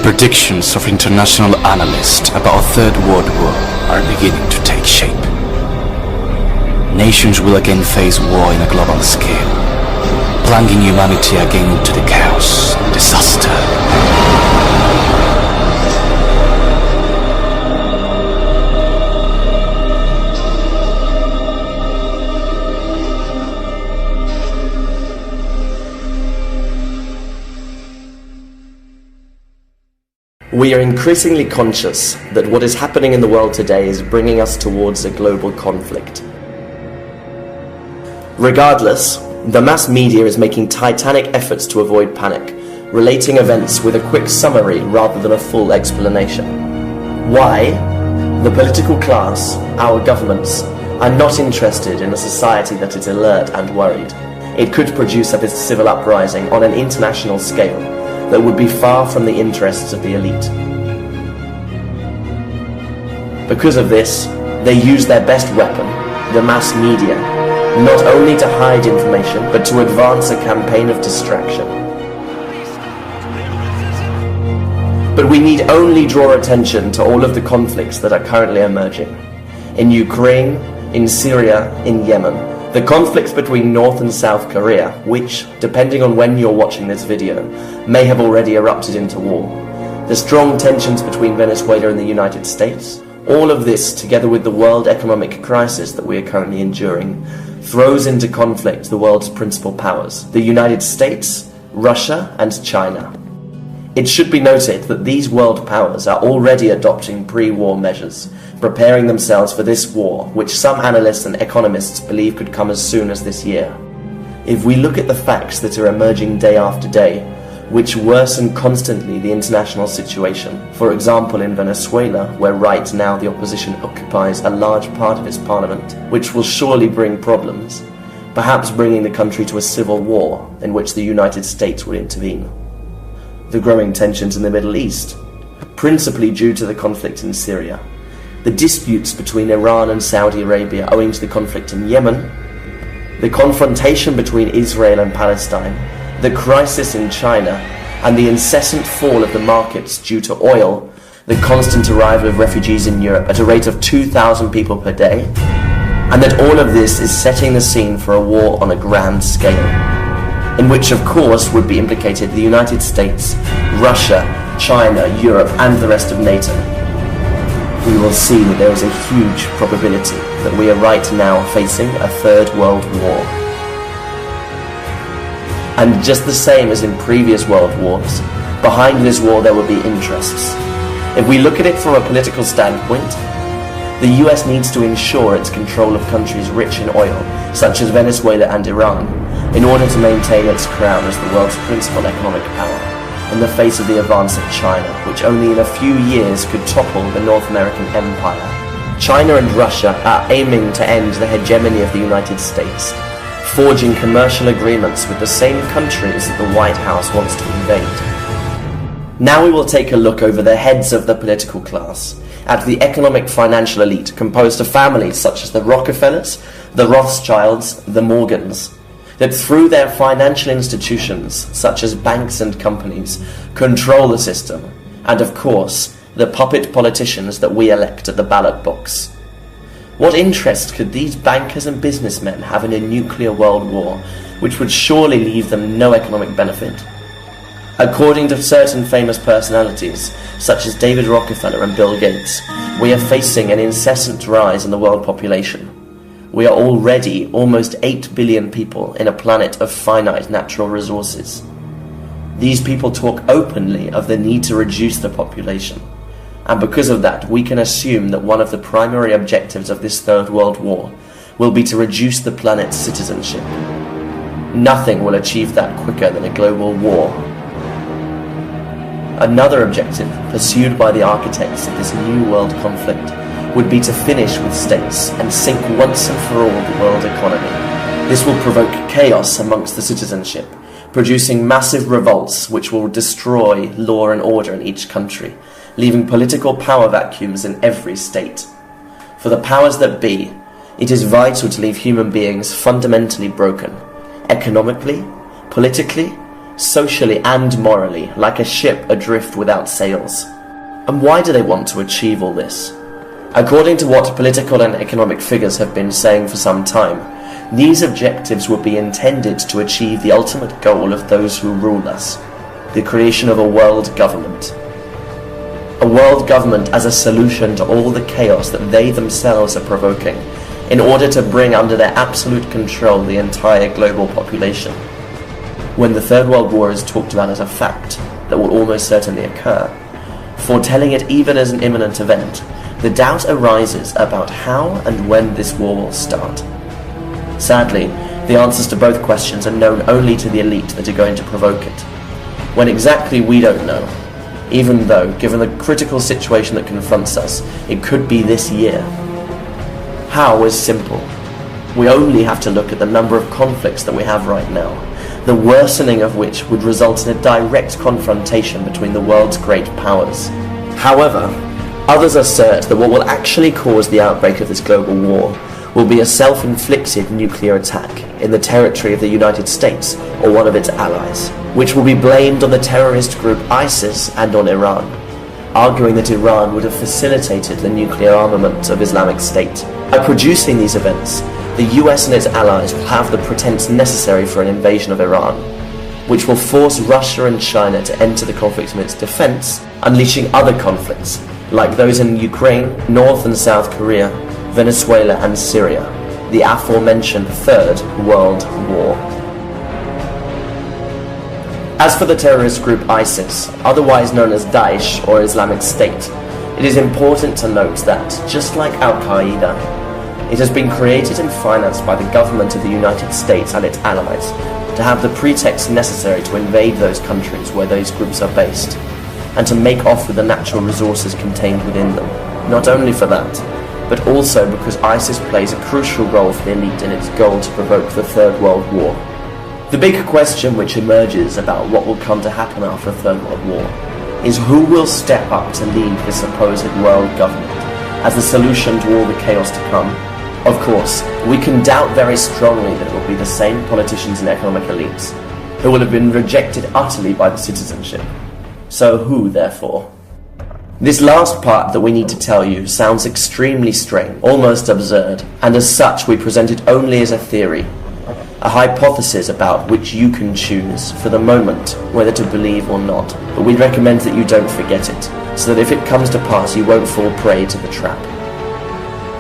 Predictions of international analysts about a third world war are beginning to take shape. Nations will again face war in a global scale, plunging humanity again into the chaos and disaster. We are increasingly conscious that what is happening in the world today is bringing us towards a global conflict. Regardless, the mass media is making titanic efforts to avoid panic, relating events with a quick summary rather than a full explanation. Why? The political class, our governments, are not interested in a society that is alert and worried. It could produce a civil uprising on an international scale that would be far from the interests of the elite. Because of this, they use their best weapon, the mass media, not only to hide information, but to advance a campaign of distraction. But we need only draw attention to all of the conflicts that are currently emerging. In Ukraine, in Syria, in Yemen, the conflicts between North and South Korea, which, depending on when you're watching this video, may have already erupted into war. The strong tensions between Venezuela and the United States. All of this, together with the world economic crisis that we are currently enduring, throws into conflict the world's principal powers, the United States, Russia, and China. It should be noted that these world powers are already adopting pre-war measures, preparing themselves for this war, which some analysts and economists believe could come as soon as this year. If we look at the facts that are emerging day after day, which worsen constantly the international situation, for example in Venezuela, where right now the opposition occupies a large part of its parliament, which will surely bring problems, perhaps bringing the country to a civil war in which the United States will intervene. The growing tensions in the Middle East, principally due to the conflict in Syria, the disputes between Iran and Saudi Arabia owing to the conflict in Yemen, the confrontation between Israel and Palestine, the crisis in China, and the incessant fall of the markets due to oil, the constant arrival of refugees in Europe at a rate of 2,000 people per day, and that all of this is setting the scene for a war on a grand scale, in which of course would be implicated the United States, Russia, China, Europe, and the rest of NATO. We will see that there is a huge probability that we are right now facing a third world war. And just the same as in previous world wars, behind this war there will be interests. If we look at it from a political standpoint, the US needs to ensure its control of countries rich in oil, such as Venezuela and Iran, in order to maintain its crown as the world's principal economic power, in the face of the advance of China, which only in a few years could topple the North American empire. China and Russia are aiming to end the hegemony of the United States, forging commercial agreements with the same countries that the White House wants to invade. Now we will take a look over the heads of the political class, at the economic financial elite composed of families such as the Rockefellers, the Rothschilds, the Morgans, that through their financial institutions, such as banks and companies, control the system, and of course, the puppet politicians that we elect at the ballot box. What interest could these bankers and businessmen have in a nuclear world war, which would surely leave them no economic benefit? According to certain famous personalities, such as David Rockefeller and Bill Gates, we are facing an incessant rise in the world population. We are already almost 8 billion people in a planet of finite natural resources. These people talk openly of the need to reduce the population, and because of that, we can assume that one of the primary objectives of this Third World War will be to reduce the planet's citizenship. Nothing will achieve that quicker than a global war. Another objective pursued by the architects of this new world conflict would be to finish with states and sink once and for all the world economy. This will provoke chaos amongst the citizenship, producing massive revolts which will destroy law and order in each country, leaving political power vacuums in every state. For the powers that be, it is vital to leave human beings fundamentally broken, economically, politically, socially and morally, like a ship adrift without sails. And why do they want to achieve all this? According to what political and economic figures have been saying for some time, these objectives would be intended to achieve the ultimate goal of those who rule us, the creation of a world government. A world government as a solution to all the chaos that they themselves are provoking, in order to bring under their absolute control the entire global population. When the Third World War is talked about as a fact that will almost certainly occur, foretelling it even as an imminent event, the doubt arises about how and when this war will start. Sadly, the answers to both questions are known only to the elite that are going to provoke it. When exactly we don't know, even though, given the critical situation that confronts us, it could be this year. How is simple. We only have to look at the number of conflicts that we have right now, the worsening of which would result in a direct confrontation between the world's great powers. However, others assert that what will actually cause the outbreak of this global war will be a self-inflicted nuclear attack in the territory of the United States or one of its allies, which will be blamed on the terrorist group ISIS and on Iran, arguing that Iran would have facilitated the nuclear armament of Islamic State. By producing these events, the US and its allies will have the pretense necessary for an invasion of Iran, which will force Russia and China to enter the conflict in its defense, unleashing other conflicts, like those in Ukraine, North and South Korea, Venezuela and Syria, the aforementioned Third World War. As for the terrorist group ISIS, otherwise known as Daesh or Islamic State, it is important to note that, just like Al-Qaeda, it has been created and financed by the government of the United States and its allies to have the pretext necessary to invade those countries where those groups are based, and to make off with the natural resources contained within them. Not only for that, but also because ISIS plays a crucial role for the elite in its goal to provoke the Third World War. The big question which emerges about what will come to happen after the Third World War is who will step up to lead the supposed world government as the solution to all the chaos to come. Of course, we can doubt very strongly that it will be the same politicians and economic elites who will have been rejected utterly by the citizenship. So who, therefore? This last part that we need to tell you sounds extremely strange, almost absurd, and as such we present it only as a theory, a hypothesis about which you can choose, for the moment, whether to believe or not, but we recommend that you don't forget it, so that if it comes to pass you won't fall prey to the trap.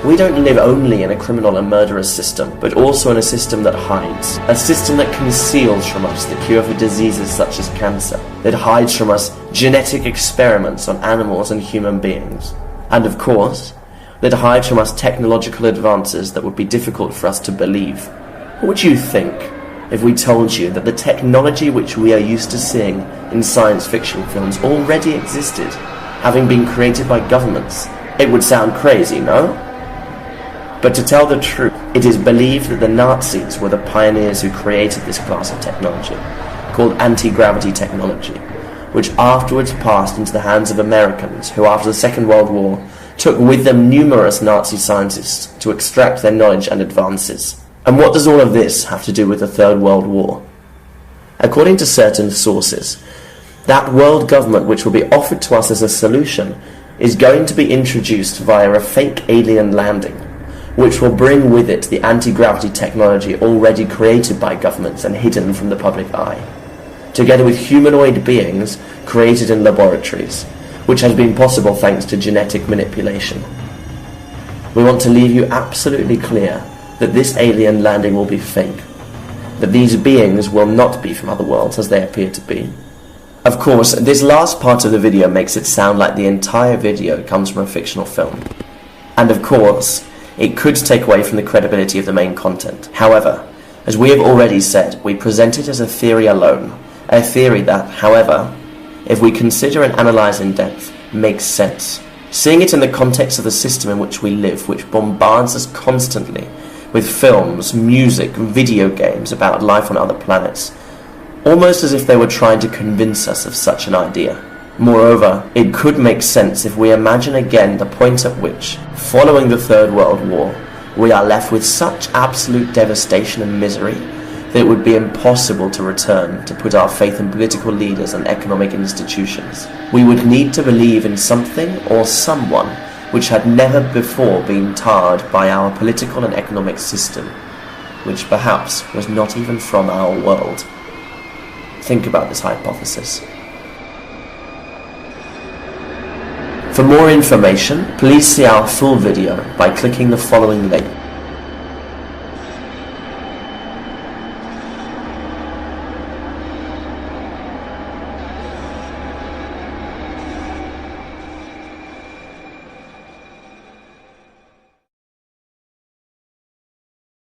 We don't live only in a criminal and murderous system, but also in a system that hides, a system that conceals from us the cure for diseases such as cancer, that hides from us genetic experiments on animals and human beings, and of course, that hides from us technological advances that would be difficult for us to believe. What would you think if we told you that the technology which we are used to seeing in science fiction films already existed, having been created by governments? It would sound crazy, no? But to tell the truth, it is believed that the Nazis were the pioneers who created this class of technology, called anti-gravity technology, which afterwards passed into the hands of Americans, who after the Second World War took with them numerous Nazi scientists to extract their knowledge and advances. And what does all of this have to do with the Third World War? According to certain sources, that world government which will be offered to us as a solution is going to be introduced via a fake alien landing, which will bring with it the anti-gravity technology already created by governments and hidden from the public eye, together with humanoid beings created in laboratories, which has been possible thanks to genetic manipulation. We want to leave you absolutely clear that this alien landing will be fake, that these beings will not be from other worlds as they appear to be. Of course, this last part of the video makes it sound like the entire video comes from a fictional film. And of course, it could take away from the credibility of the main content. However, as we have already said, we present it as a theory alone, a theory that, however, if we consider and analyse in depth, makes sense. Seeing it in the context of the system in which we live, which bombards us constantly with films, music, video games about life on other planets, almost as if they were trying to convince us of such an idea. Moreover, it could make sense if we imagine again the point at which, following the Third World War, we are left with such absolute devastation and misery, that it would be impossible to return to put our faith in political leaders and economic institutions. We would need to believe in something or someone which had never before been tarred by our political and economic system, which perhaps was not even from our world. Think about this hypothesis. For more information, please see our full video by clicking the following link.